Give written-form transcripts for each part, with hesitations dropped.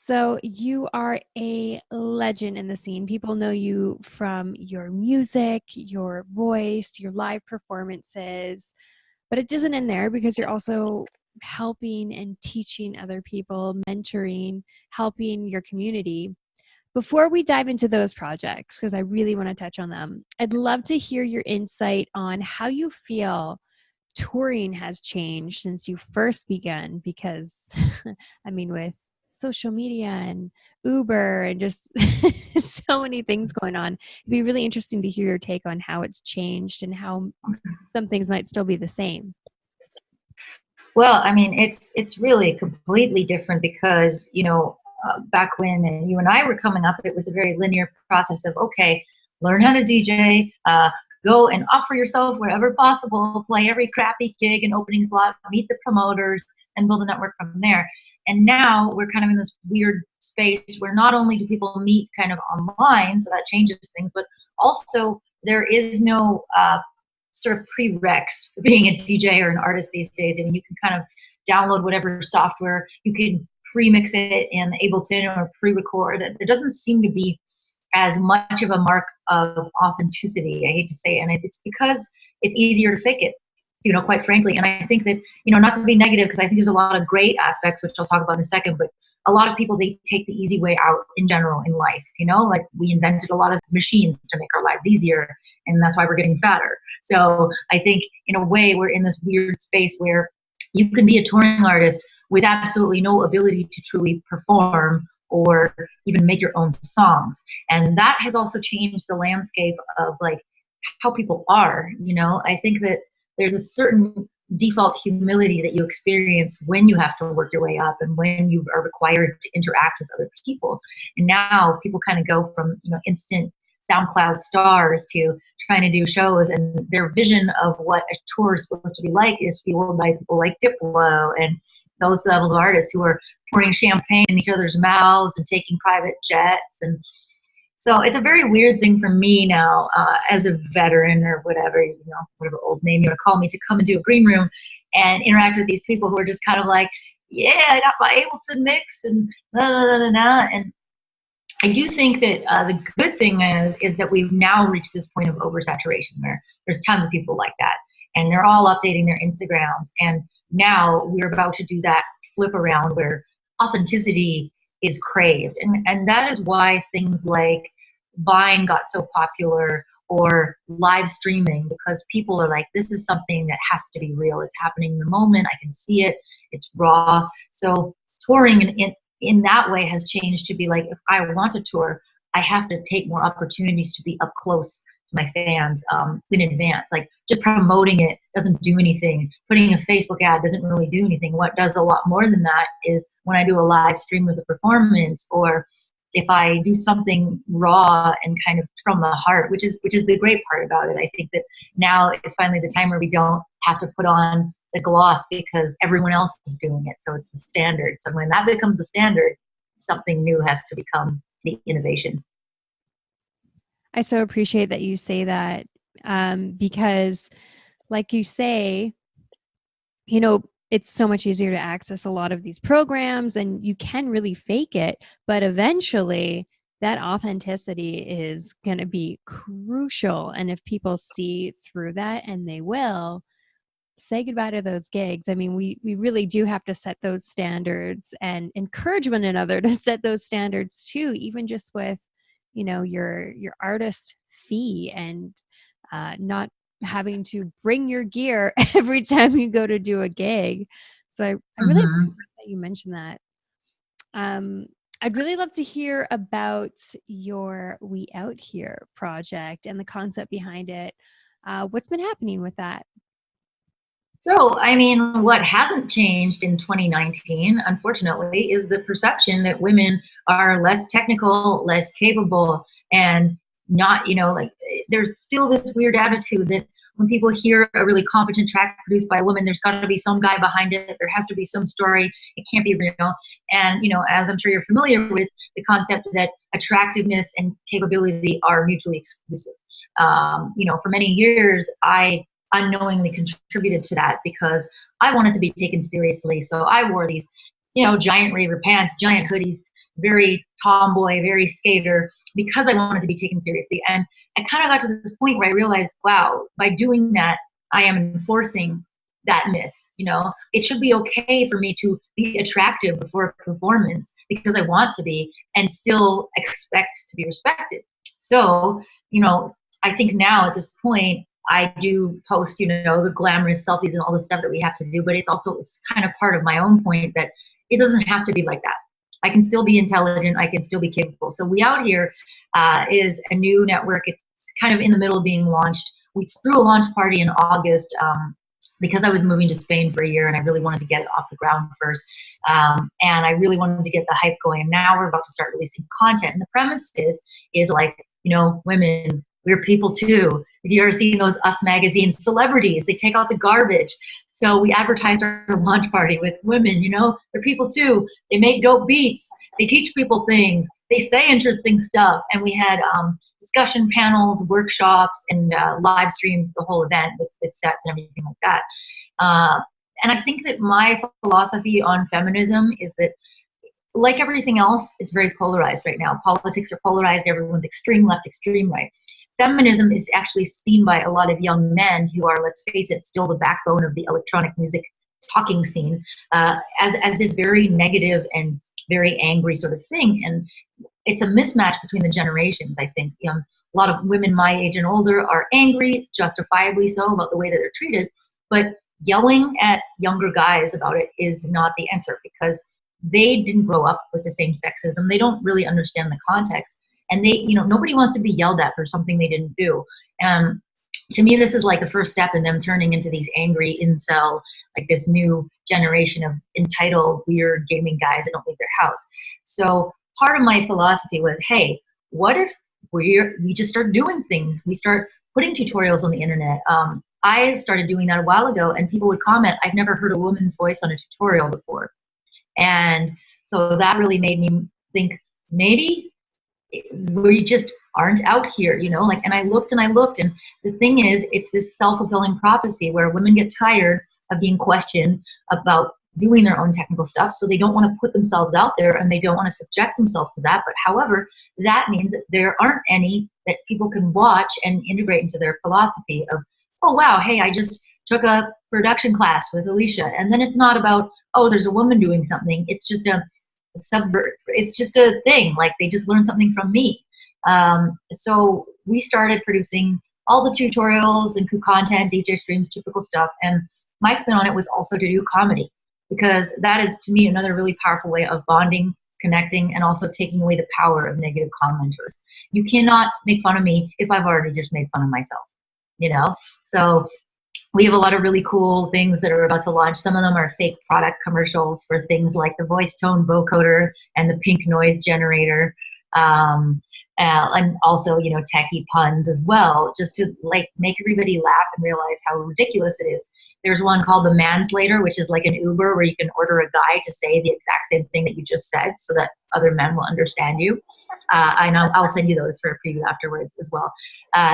So you are a legend in the scene. People know you from your music, your voice, your live performances, but it doesn't end there because you're also helping and teaching other people, mentoring, helping your community. Before we dive into those projects, because I really want to touch on them, I'd love to hear your insight on how you feel touring has changed since you first began. Because, I mean, with social media and Uber and just so many things going on, it'd be really interesting to hear your take on how it's changed and how some things might still be the same. Well, I mean, it's really completely different because, back when you and I were coming up, it was a very linear process of, okay, learn how to DJ, go and offer yourself wherever possible, play every crappy gig and opening slot, meet the promoters, and build a network from there. And now we're kind of in this weird space where not only do people meet kind of online, so that changes things, but also there is no sort of prereqs for being a DJ or an artist these days. I mean, you can kind of download whatever software, you can pre-mix it in Ableton or pre-record. There doesn't seem to be as much of a mark of authenticity, I hate to say it, and it's because it's easier to fake it, quite frankly. And I think that, not to be negative, because I think there's a lot of great aspects, which I'll talk about in a second, but a lot of people, they take the easy way out in general in life, like we invented a lot of machines to make our lives easier, and that's why we're getting fatter. So I think in a way we're in this weird space where you can be a touring artist with absolutely no ability to truly perform or even make your own songs. And that has also changed the landscape of like how people are. I think that there's a certain default humility that you experience when you have to work your way up and when you are required to interact with other people. And now people kind of go from, instant SoundCloud stars to trying to do shows, and their vision of what a tour is supposed to be like is fueled by people like Diplo and those levels of artists who are pouring champagne in each other's mouths and taking private jets. And so it's a very weird thing for me now, as a veteran or whatever, whatever old name you want to call me, to come into a green room and interact with these people who are just kind of like, yeah, I got my Ableton mix and blah, blah, blah, blah, blah. And I do think that the good thing is that we've now reached this point of oversaturation where there's tons of people like that, and they're all updating their Instagrams. And now we're about to do that flip around where authenticity is craved. And that is why things like Vine got so popular, or live streaming, because people are like, this is something that has to be real. It's happening in the moment. I can see it. It's raw. So touring in that way has changed to be like, if I want to tour, I have to take more opportunities to be up close to my fans in advance. Like, just promoting it doesn't do anything. Putting a Facebook ad doesn't really do anything. What does a lot more than that is when I do a live stream with a performance, or if I do something raw and kind of from the heart, which is the great part about it. I think that now is finally the time where we don't have to put on the gloss because everyone else is doing it. So it's the standard. So when that becomes the standard, something new has to become the innovation. I so appreciate that you say that, because like you say, it's so much easier to access a lot of these programs and you can really fake it, but eventually that authenticity is going to be crucial. And if people see through that, and they will, say goodbye to those gigs. I mean, we really do have to set those standards and encourage one another to set those standards too, even just with, your artist fee, and not having to bring your gear every time you go to do a gig. So I really appreciate that you mentioned that. I'd really love to hear about your We Out Here project and the concept behind it. What's been happening with that? So, I mean, what hasn't changed in 2019, unfortunately, is the perception that women are less technical, less capable, and not, like, there's still this weird attitude that when people hear a really competent track produced by a woman, there's got to be some guy behind it. There has to be some story. It can't be real. And, as I'm sure you're familiar with, the concept that attractiveness and capability are mutually exclusive. For many years, I unknowingly contributed to that because I wanted to be taken seriously. So I wore these, giant raver pants, giant hoodies, very tomboy, very skater, because I wanted to be taken seriously. And I kind of got to this point where I realized, wow, by doing that, I am enforcing that myth. It should be okay for me to be attractive before a performance because I want to be and still expect to be respected. So, I think now at this point, I do post, the glamorous selfies and all the stuff that we have to do, but it's kind of part of my own point that it doesn't have to be like that. I can still be intelligent. I can still be capable. So We Out Here is a new network. It's kind of in the middle of being launched. We threw a launch party in August because I was moving to Spain for a year and I really wanted to get it off the ground first. And I really wanted to get the hype going. And now we're about to start releasing content. And the premise is like, women, we're people too. If you ever seen those Us magazines, celebrities, they take out the garbage. So we advertise our launch party with women, they're people too. They make dope beats. They teach people things. They say interesting stuff. And we had discussion panels, workshops, and live streamed the whole event with sets and everything like that. And I think that my philosophy on feminism is that, like everything else, it's very polarized right now. Politics are polarized. Everyone's extreme left, extreme right. Feminism is actually seen by a lot of young men who are, let's face it, still the backbone of the electronic music talking scene, as this very negative and very angry sort of thing. And it's a mismatch between the generations, I think. A lot of women my age and older are angry, justifiably so, about the way that they're treated. But yelling at younger guys about it is not the answer, because they didn't grow up with the same sexism. They don't really understand the context. And nobody wants to be yelled at for something they didn't do. To me, this is like the first step in them turning into these angry incel, like this new generation of entitled, weird gaming guys that don't leave their house. So part of my philosophy was, hey, what if we just start doing things? We start putting tutorials on the internet. I started doing that a while ago, and people would comment, I've never heard a woman's voice on a tutorial before. And so that really made me think, maybe we just aren't out here, and I looked, and the thing is, it's this self-fulfilling prophecy where women get tired of being questioned about doing their own technical stuff, so they don't want to put themselves out there and they don't want to subject themselves to that. But however, that means that there aren't any that people can watch and integrate into their philosophy of, oh wow, hey, I just took a production class with Illesha, and then it's not about, oh, there's a woman doing something. It's just it's just a thing. Like, they just learned something from me. So we started producing all the tutorials and content, DJ streams, typical stuff. And my spin on it was also to do comedy, because that is, to me, another really powerful way of bonding, connecting, and also taking away the power of negative commenters. You cannot make fun of me if I've already just made fun of myself, So we have a lot of really cool things that are about to launch. Some of them are fake product commercials for things like the voice tone vocoder and the pink noise generator. And also, techie puns as well, just to like make everybody laugh and realize how ridiculous it is. There's one called the Manslater, which is like an Uber where you can order a guy to say the exact same thing that you just said so that other men will understand you. I know I'll send you those for a preview afterwards as well.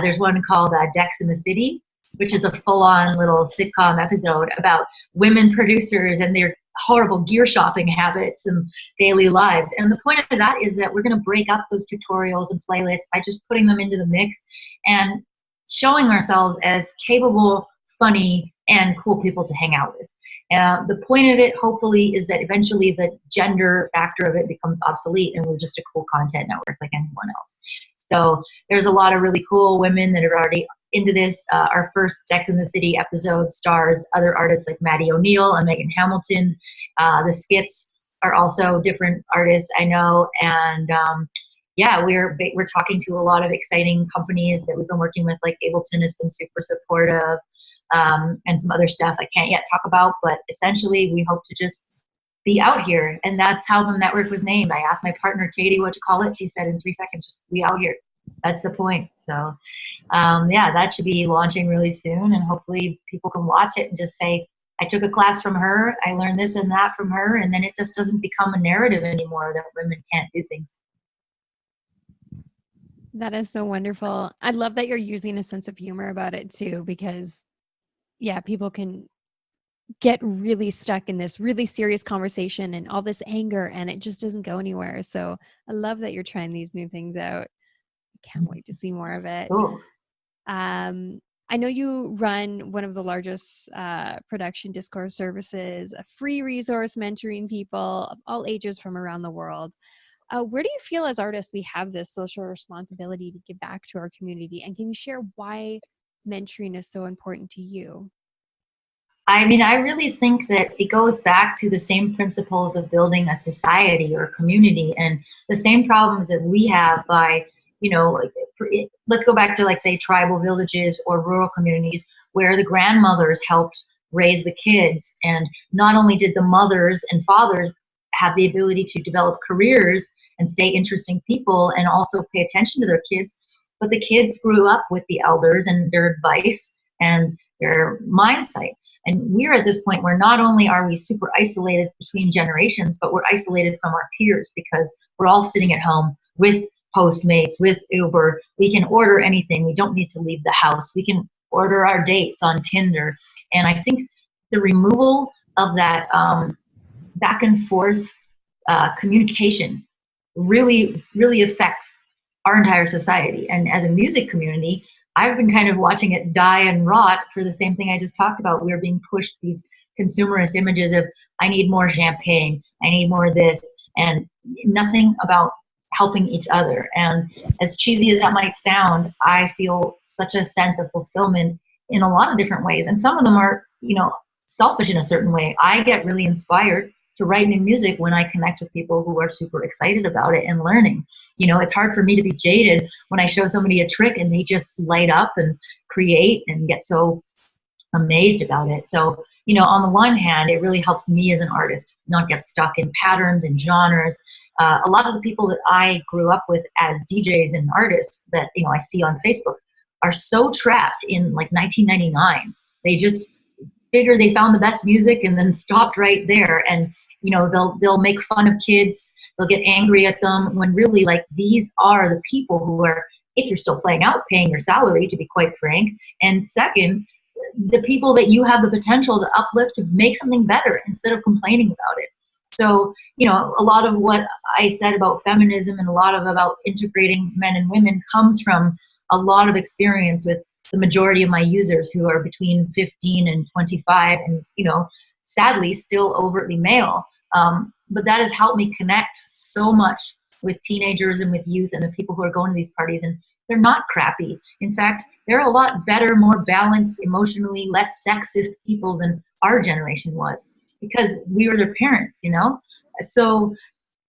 There's one called Dex in the City, which is a full-on little sitcom episode about women producers and their horrible gear shopping habits and daily lives. And the point of that is that we're going to break up those tutorials and playlists by just putting them into the mix and showing ourselves as capable, funny, and cool people to hang out with. The point of it, hopefully, is that eventually the gender factor of it becomes obsolete and we're just a cool content network like anyone else. So there's a lot of really cool women that are already into this. Our first Dex in the City episode stars other artists like Maddie O'Neill and Megan Hamilton. The skits are also different artists I know. And yeah, we're talking to a lot of exciting companies that we've been working with, like Ableton has been super supportive, and some other stuff I can't yet talk about. But essentially, we hope to just be out here. And that's how the network was named. I asked my partner, Katie, what to call it. She said in 3 seconds, just be out here. That's the point. So yeah, that should be launching really soon. And hopefully people can watch it and just say, I took a class from her. I learned this and that from her. And then it just doesn't become a narrative anymore that women can't do things. That is so wonderful. I love that you're using a sense of humor about it too, because yeah, people can get really stuck in this really serious conversation and all this anger, and it just doesn't go anywhere. So I love that you're trying these new things out. I can't wait to see more of it. Cool. Um, I know you run one of the largest production discourse services, a free resource mentoring people of all ages from around the world. Where do you feel as artists we have this social responsibility to give back to our community? And can you share why mentoring is so important to you? I mean, I really think that it goes back to the same principles of building a society or a community and the same problems that we have by, like, let's go back to, like, say, tribal villages or rural communities where the grandmothers helped raise the kids. And not only did the mothers and fathers have the ability to develop careers and stay interesting people and also pay attention to their kids, but the kids grew up with the elders and their advice and their mindset. And we're at this point where not only are we super isolated between generations, but we're isolated from our peers because we're all sitting at home with Postmates, with Uber. We can order anything. We don't need to leave the house. We can order our dates on Tinder. And I think the removal of that back and forth communication really, really affects our entire society. And as a music community, I've been kind of watching it die and rot for the same thing I just talked about. We're being pushed these consumerist images of, I need more champagne, I need more of this, and nothing about helping each other. And as cheesy as that might sound, I feel such a sense of fulfillment in a lot of different ways. And some of them are, selfish in a certain way. I get really inspired to write new music when I connect with people who are super excited about it and learning. It's hard for me to be jaded when I show somebody a trick and they just light up and create and get so amazed about it. So, on the one hand, it really helps me as an artist not get stuck in patterns and genres. A lot of the people that I grew up with as DJs and artists that, I see on Facebook are so trapped in like 1999. They just figure they found the best music and then stopped right there. And they'll make fun of kids, they'll get angry at them, when really, like, these are the people who are, if you're still playing out, paying your salary, to be quite frank. And second, the people that you have the potential to uplift, to make something better instead of complaining about it. So, a lot of what I said about feminism and a lot of about integrating men and women comes from a lot of experience with the majority of my users, who are between 15 and 25 and, sadly still overtly male. But that has helped me connect so much with teenagers and with youth and the people who are going to these parties. And they're not crappy. In fact, they're a lot better, more balanced, emotionally less sexist people than our generation was, because we were their parents, So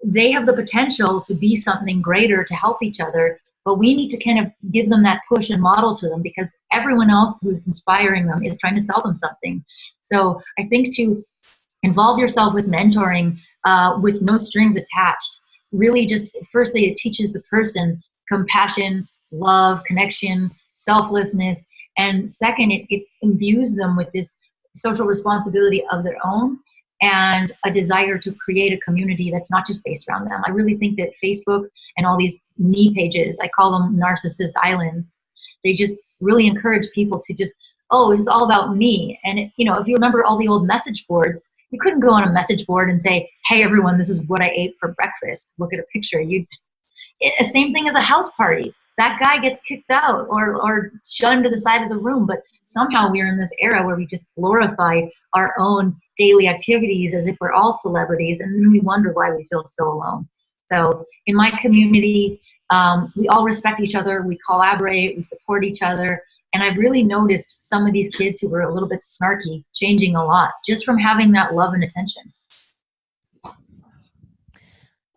they have the potential to be something greater, to help each other. But we need to kind of give them that push and model to them, because everyone else who's inspiring them is trying to sell them something. So I think to involve yourself with mentoring with no strings attached, really just, firstly, it teaches the person compassion, love, connection, selflessness. And second, it imbues them with this social responsibility of their own and a desire to create a community that's not just based around them. I really think that Facebook and all these me pages, I call them narcissist islands, they just really encourage people to just, oh, this is all about me. And if you remember all the old message boards, you couldn't go on a message board and say, hey everyone, this is what I ate for breakfast, look at a picture. Same thing as a house party. That guy gets kicked out or shunned to the side of the room. But somehow we're in this era where we just glorify our own daily activities as if we're all celebrities, and then we wonder why we feel so alone. So in my community, we all respect each other, we collaborate, we support each other. And I've really noticed some of these kids who were a little bit snarky changing a lot just from having that love and attention.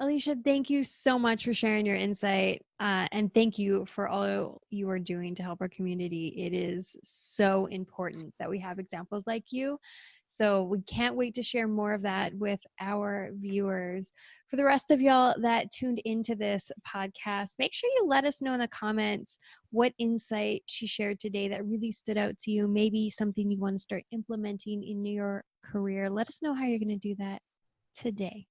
Illesha, thank you so much for sharing your insight. And thank you for all you are doing to help our community. It is so important that we have examples like you. So we can't wait to share more of that with our viewers. For the rest of y'all that tuned into this podcast, make sure you let us know in the comments what insight she shared today that really stood out to you. Maybe something you want to start implementing in your career. Let us know how you're going to do that today.